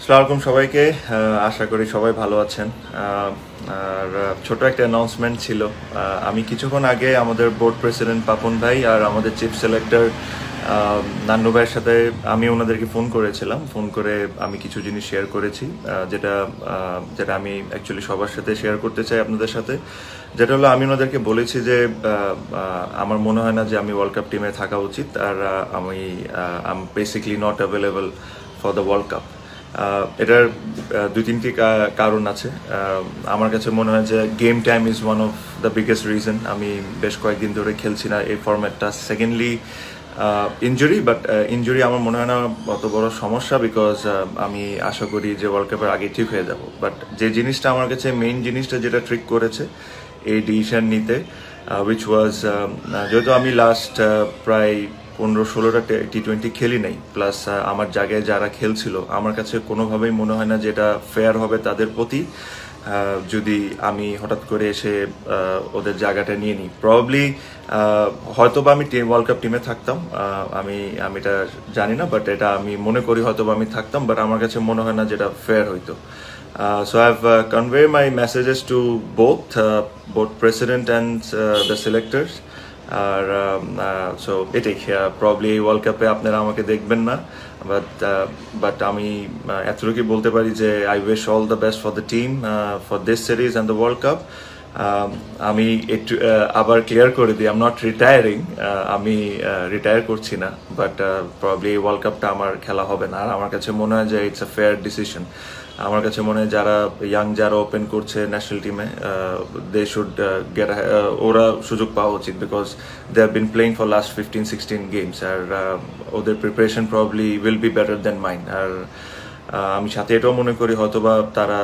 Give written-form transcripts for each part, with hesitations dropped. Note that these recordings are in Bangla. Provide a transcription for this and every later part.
আসসালামু আলাইকুম সবাইকে। আশা করি সবাই ভালো আছেন। আর ছোট একটা অ্যানাউন্সমেন্ট ছিল। আমি কিছুক্ষণ আগে আমাদের বোর্ড প্রেসিডেন্ট পাপন ভাই আর আমাদের চিফ সিলেক্টর নান্নু ভাইয়ের সাথে আমি ওনাদেরকে ফোন করেছিলাম। ফোন করে আমি কিছু জিনিস শেয়ার করেছি, যেটা যেটা আমি অ্যাকচুয়ালি সবার সাথে শেয়ার করতে চাই আপনাদের সাথে। যেটা হলো, আমি ওনাদেরকে বলেছি যে আমার মনে হয় না যে আমি ওয়ার্ল্ড কাপ টিমে থাকা উচিত, আর আমি basically not available for the world cup. এটার দুই তিনটি কারণ আছে। আমার কাছে মনে হয় যে game time is one of the biggest reason আমি বেশ কয়েকদিন ধরে খেলছি না এই ফরম্যাটটা। সেকেন্ডলি ইনজুরি, বাট ইনজুরি আমার মনে হয় না অত বড় সমস্যা, বিকজ আমি আশা করি যে ওয়ার্ল্ড কাপের আগে ঠিক হয়ে যাব। বাট যে জিনিসটা আমার কাছে মেইন জিনিসটা যেটা ট্রিক করেছে এই ডিসিশন নিতে, উইচ ওয়াজ যেহেতু আমি লাস্ট প্রায় 15-16টা টি-20 খেলি নাই, প্লাস আমার জায়গায় যারা খেলছিল, আমার কাছে কোনোভাবেই মনে হয় না যে এটা ফেয়ার হবে তাদের প্রতি যদি আমি হঠাৎ করে এসে ওদের জায়গাটা নিয়ে নিই। প্রবাবলি হয়তো বা আমি ওয়ার্ল্ড কাপ টিমে থাকতাম, আমি এটা জানি না, বাট এটা আমি মনে করি হয়তো বা আমি থাকতাম, বাট আমার কাছে মনে হয় না যেটা ফেয়ার হইতো। So I've conveyed my messages to both president and the selectors. আর সো এটাই, প্রবলি এই ওয়ার্ল্ড কাপে আপনারা আমাকে দেখবেন না, বাট আমি এতটুকু বলতে পারি যে I wish all the best for the team for this series and the world cup. আমি একটু আবার ক্লিয়ার করে দিই, আই এম নট রিটায়ারিং, আমি রিটায়ার করছি না, বাট প্রবলি এই ওয়ার্ল্ড কাপটা আমার খেলা হবে না। আর আমার কাছে মনে হয় যে ইটস আ ফেয়ার ডিসিশন। আমার কাছে মনে হয় যারা ইয়াং যারা ওপেন করছে ন্যাশনাল টিমে, দে শুড গেট, ওরা সুযোগ পাওয়া উচিত, because they have been playing for last 15-16 games, আর ওদের preparation probably will be better than mine. আর আমি সাথে এটাও মনে করি হয়তোবা তারা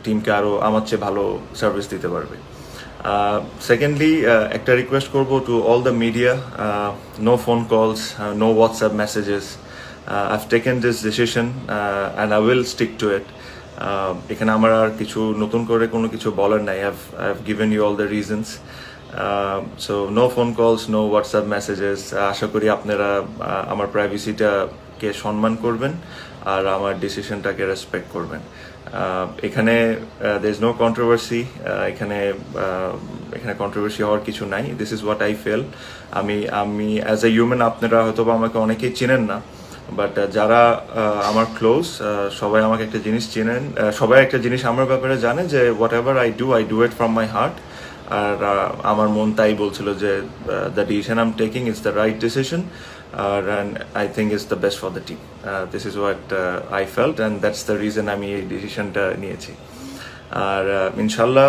টিমকে আরও আমার চেয়ে ভালো সার্ভিস দিতে পারবে। সেকেন্ডলি, একটা রিকোয়েস্ট করবো to all the media, no phone calls, no WhatsApp messages. I've taken this decision and I will stick to it. এখানে আমার আর কিছু নতুন করে কোনো কিছু বলার নাই। I've given you all the reasons. So no phone calls, no WhatsApp messages. আশা করি আপনারা আমার প্রাইভেসিটাকে সম্মান করবেন আর আমার ডিসিশনটাকে রেসপেক্ট করবেন। এখানে there is no controversy, এখানে কন্ট্রোভার্সি হওয়ার কিছু নাই। This is what I feel. আমি অ্যাজ এ হিউম্যান, আপনারা হয়তো আমাকে অনেকেই চিনেন না, বাট যারা আমার ক্লোজ, সবাই আমাকে একটা জিনিস চেনেন, সবাই একটা জিনিস আমার ব্যাপারে জানে যে whatever I do it from my heart. আর আমার মন তাই বলছিল যে the decision I am taking is the right decision, and I think is the best for the team. This is what I felt, and that's the reason আমি এই ডিসিশনটা নিয়েছি। আর ইনশাল্লাহ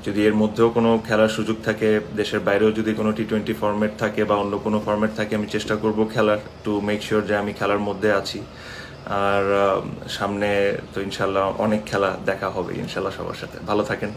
যদি এর মধ্যেও কোনো খেলার সুযোগ থাকে, দেশের বাইরেও যদি কোনো টি-20 ফরম্যাট থাকে বা অন্য কোনো ফরম্যাট থাকে, আমি চেষ্টা করব খেলার, টু মেক শিওর যে আমি খেলার মধ্যে আছি। আর সামনে তো ইনশাল্লাহ অনেক খেলা দেখা হবে ইনশাল্লাহ সবার সাথে। ভালো থাকেন।